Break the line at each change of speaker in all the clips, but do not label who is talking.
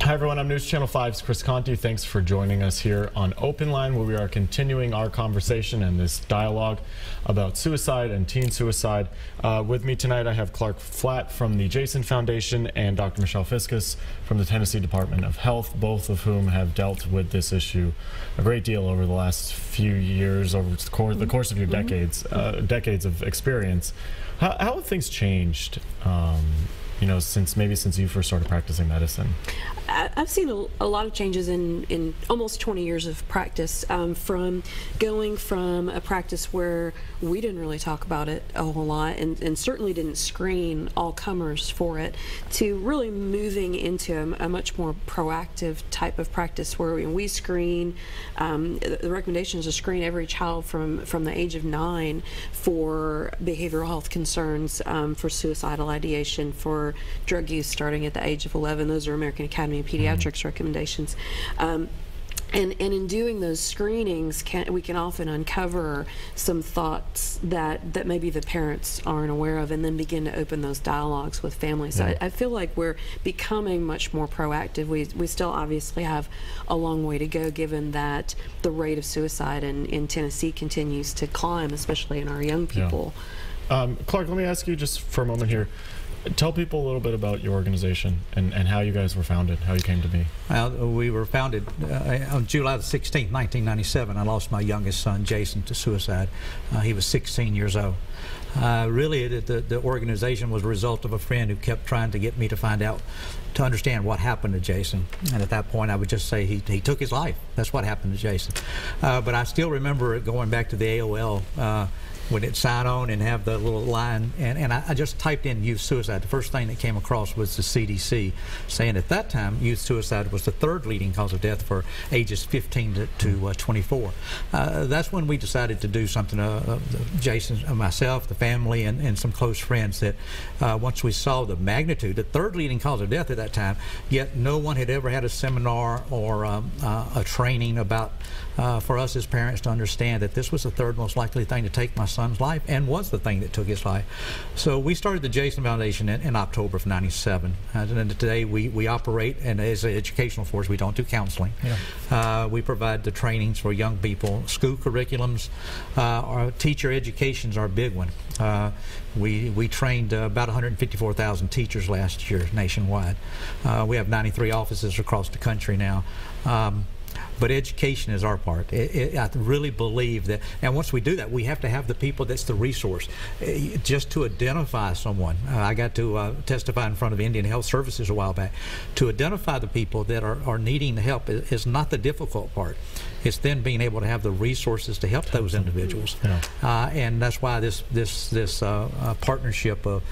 Hi everyone, I'm News Channel 5's Chris Conti. Thanks for joining us here on OpenLine, where we are continuing our conversation and this dialogue about suicide and teen suicide. With me tonight I have Clark Flatt from the Jason Foundation and Dr. Michelle Fiscus from the Tennessee Department of Health, both of whom have dealt with this issue a great deal over the last few years, over the course of your decades of experience. How have things changed? You know, since you first started practicing medicine?
I've seen a lot of changes in almost 20 years of practice, from going from a practice where we didn't really talk about it a whole lot and certainly didn't screen all comers for it, to really moving into a much more proactive type of practice where we screen. The recommendation is to screen every child from the age of 9 for behavioral health concerns, for suicidal ideation, for drug use starting at the age of 11. Those are American Academy of Pediatrics recommendations. And in doing those screenings, we can often uncover some thoughts that maybe the parents aren't aware of, and then begin to open those dialogues with families. So I feel like we're becoming much more proactive. We still obviously have a long way to go, given that the rate of suicide in Tennessee continues to climb, especially in our young people.
Clark, let me ask you just for a moment here. Tell people a little bit about your organization and how you guys were founded, how you came to be.
Well, we were founded on July the 16th, 1997. I lost my youngest son, Jason, to suicide. He was 16 years old. Really, the organization was a result of a friend who kept trying to get me to find out, to understand what happened to Jason. And at that point, I would just say he took his life. That's what happened to Jason. But I still remember it going back to the AOL, when it sign on and have the little line, and I just typed in youth suicide. The first thing that came across was the CDC saying at that time youth suicide was the 3rd leading cause of death for ages 15 to 24. That's when we decided to do something, Jason, myself, the family, and some close friends, that once we saw the magnitude, the 3rd leading cause of death at that time, yet no one had ever had a seminar or a training about, for us as parents to understand that this was the 3rd most likely thing to take my son's life, and was the thing that took his life. So we started the Jason Foundation in October of '97, and today we operate, and as an educational force, we don't do counseling. We provide the trainings for young people, school curriculums. Our teacher education is our big one. We trained about 154,000 teachers last year nationwide. We have 93 offices across the country now. But education is our part. I really believe that, and once we do that, we have to have the people that's the resource. Just to identify someone, I got to testify in front of Indian Health Services a while back. To identify the people that are needing the help is not the difficult part. It's then being able to have the resources to help those individuals. And that's why this partnership of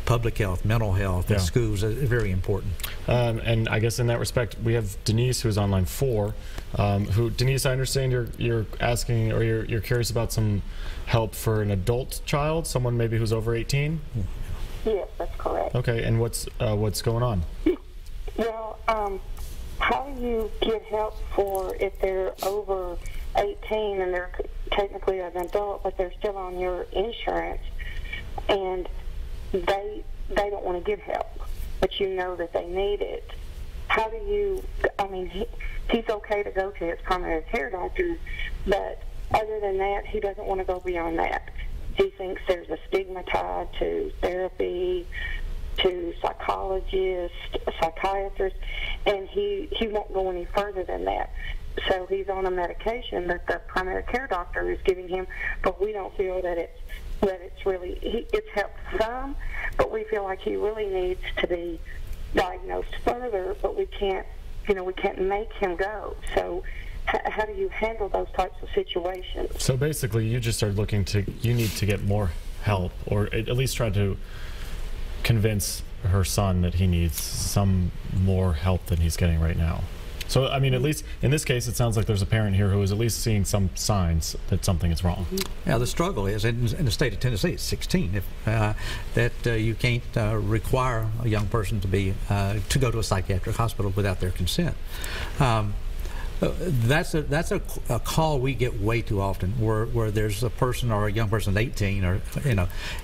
public health, mental health, and schools is very important.
And I guess in that respect, we have Denise, who's on line 4. Denise, I understand you're asking, or you're curious about some help for an adult child, someone maybe who's over 18.
Yes, that's correct.
Okay, and what's going on?
Well, how do you get help for if they're over 18 and they're technically an adult, but they're still on your insurance, and they don't want to get help, but you know that they need it? How do you, I mean, he's okay to go to his primary care doctor, but other than that, he doesn't want to go beyond that. He thinks there's a stigma tied to therapy, to psychologists, psychiatrists, and he won't go any further than that. So he's on a medication that the primary care doctor is giving him, but we don't feel that it's really, it's helped some, but we feel like he really needs to be diagnosed further, but we can't make him go. So how do you handle those types of situations?
So basically you just are you need to get more help, or at least try to convince her son that he needs some more help than he's getting right now. So, I mean, at least in this case, it sounds like there's a parent here who is at least seeing some signs that something is wrong.
Yeah, the struggle is, in the state of Tennessee, it's 16, that you can't require a young person to go to a psychiatric hospital without their consent. That's a call we get way too often, where there's a person or a young person, 18, or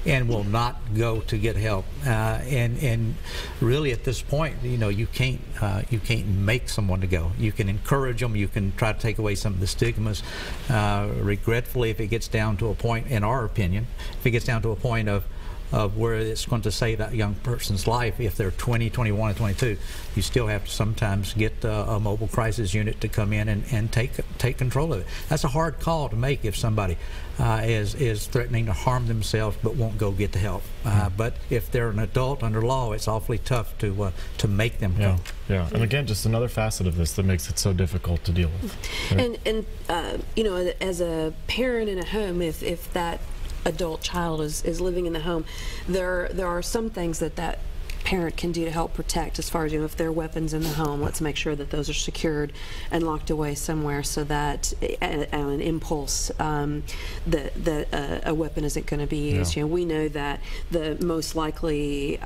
and will not go to get help. And really, at this point, you can't make someone to go. You can encourage them. You can try to take away some of the stigmas. Regretfully, if it gets down to a point, in our opinion, if it gets down to a point of where it's going to save that young person's life, if they're 20, 21, or 22, you still have to sometimes get a mobile crisis unit to come in and take control of it. That's a hard call to make if somebody is threatening to harm themselves but won't go get the help. But if they're an adult under law, it's awfully tough to make them go.
Yeah, and again, just another facet of this that makes it so difficult to deal with. Right?
And as a parent in a home, if that adult child is living in the home, there are some things that parent can do to help protect, as far as if there are weapons in the home. Let's make sure that those are secured and locked away somewhere, so that an impulse that a weapon isn't going to be used. We know that the most likely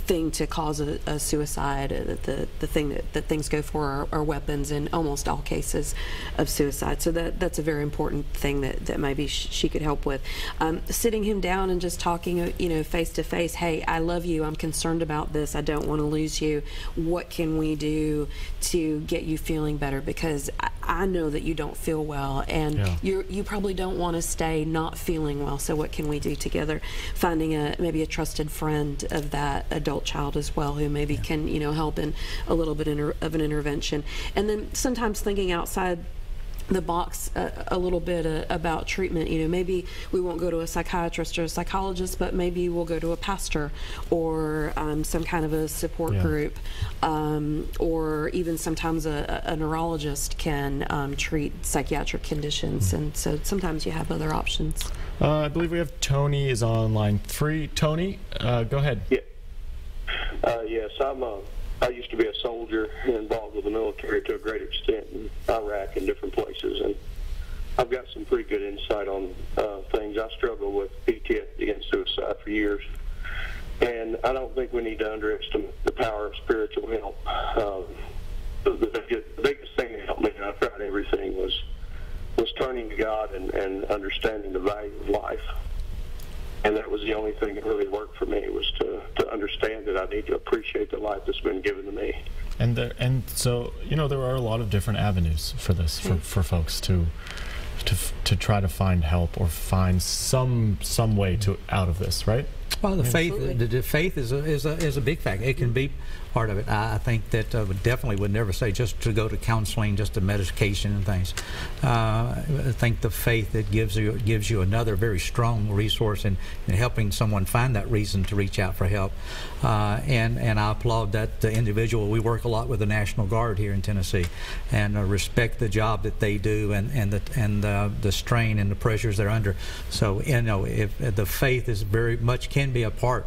thing to cause a suicide, the thing that things go for are weapons in almost all cases of suicide. So that's a very important thing that maybe she could help with. Sitting him down and just talking, face to face. Hey, I love you. I'm concerned about this. I don't want to lose you. What can we do to get you feeling better? Because I know that you don't feel well, and you probably don't want to stay not feeling well. So what can we do together? Finding maybe a trusted friend of that adult child as well, who maybe can help in a little bit of an intervention. And then sometimes thinking outside the box a little bit about treatment. Maybe we won't go to a psychiatrist or a psychologist, but maybe we'll go to a pastor or some kind of a support group, or even sometimes a neurologist can treat psychiatric conditions. And so sometimes you have other options.
I believe we have Tony is on line 3. Tony, go ahead.
Yeah. Yes, I used to be a soldier involved with the military to a great extent in Iraq and different places, and I've got some pretty good insight on things. I struggled with PTSD and suicide for years, and I don't think we need to underestimate the power of spiritual help. The biggest thing that helped me, and I tried everything, was turning to God and understanding the value of life. And that was the only thing that really worked for me, was to understand that I need to appreciate the life that's been given to me.
And so there are a lot of different avenues for this, for folks to try to find help or find some way out of this, right?
Well, the faith is a big factor. It can be part of it. I think that definitely would never say just to go to counseling, just to medication and things. I think the faith that gives you another very strong resource in helping someone find that reason to reach out for help. And I applaud that individual. We work a lot with the National Guard here in Tennessee, and respect the job that they do and the strain and the pressures they're under. So if the faith is very much can be a part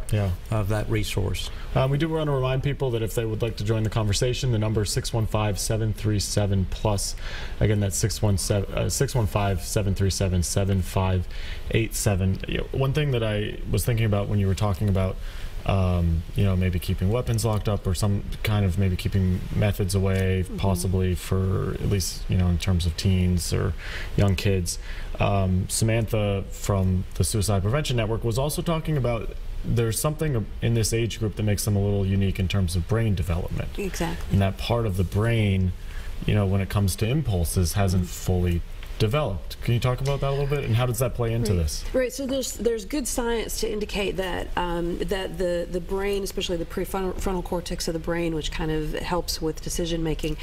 of that resource.
We do want to remind people that if they would like to join the conversation, the number is 615-737-PLUS. Again, that's 615-737-7587. One thing that I was thinking about when you were talking about maybe keeping weapons locked up, or some kind of maybe keeping methods away, possibly for at least in terms of teens or young kids. Samantha from the Suicide Prevention Network was also talking about there's something in this age group that makes them a little unique in terms of brain development. Exactly. And that part of the brain, when it comes to impulses, hasn't fully developed. Can you talk about that a little bit, and how does that play into this?
Right. So there's good science to indicate that that the brain, especially the prefrontal cortex of the brain, which kind of helps with decision making,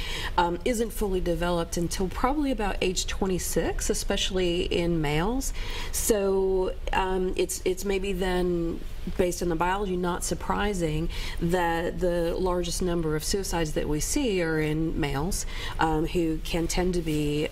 isn't fully developed until probably about age 26, especially in males. So it's maybe then, based on the biology, not surprising that the largest number of suicides that we see are in males, who can tend to be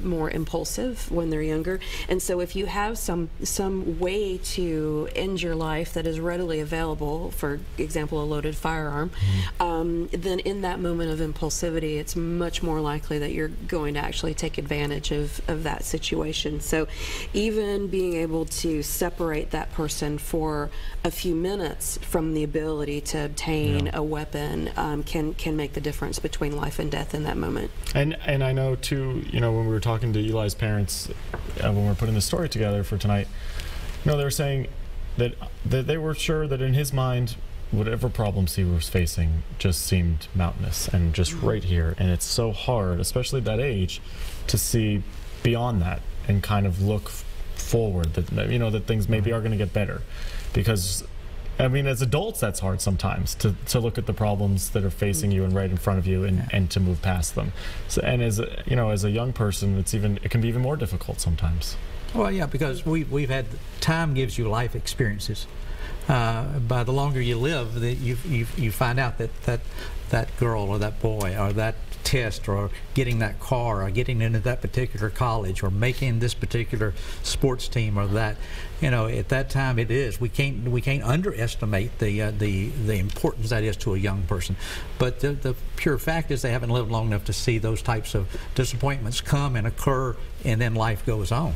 more impulsive when they're younger. And so if you have some way to end your life that is readily available, for example, a loaded firearm, then in that moment of impulsivity, it's much more likely that you're going to actually take advantage of that situation. So even being able to separate that person for a few minutes from the ability to obtain a weapon can make the difference between life and death in that moment.
And I know too, you know, when we were talking to Eli's parents when we were putting the story together for tonight, you know, they were saying that they were sure that in his mind, whatever problems he was facing just seemed mountainous and just right here. And it's so hard, especially at that age, to see beyond that and kind of look forward that, you know, that things maybe are going to get better. Because, I mean, as adults, that's hard sometimes to look at the problems that are facing you and right in front of you and to move past them. So, and as a, you know, as a young person, it can be even more difficult sometimes.
Well, yeah, because we've had, time gives you life experiences. By the longer you live, you find out that girl or that boy or that test or getting that car or getting into that particular college or making this particular sports team or that, you know, at that time it is. We can't underestimate the importance that is to a young person. But the pure fact is they haven't lived long enough to see those types of disappointments come and occur, and then life goes on.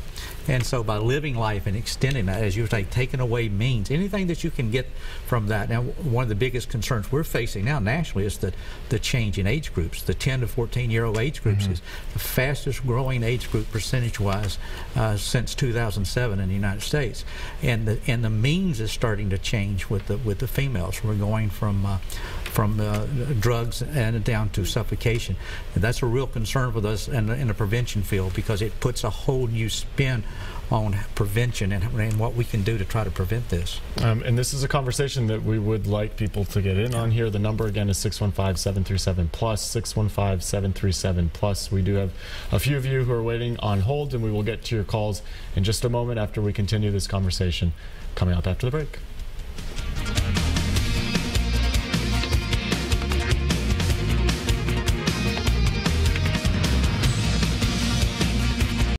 And so by living life and extending that, as you say, taking away means, anything that you can get from that. Now, one of the biggest concerns we're facing now nationally is the change in age groups. The 10 to 14-year-old age groups is the fastest growing age group percentage-wise since 2007 in the United States. And the means is starting to change with the females. We're going from drugs and down to suffocation. And that's a real concern with us in the prevention field, because it puts a whole new spin on prevention and what we can do to try to prevent this.
And this is a conversation that we would like people to get in on here. The number again is 615-737+, 615-737+. We do have a few of you who are waiting on hold, and we will get to your calls in just a moment after we continue this conversation coming up after the break.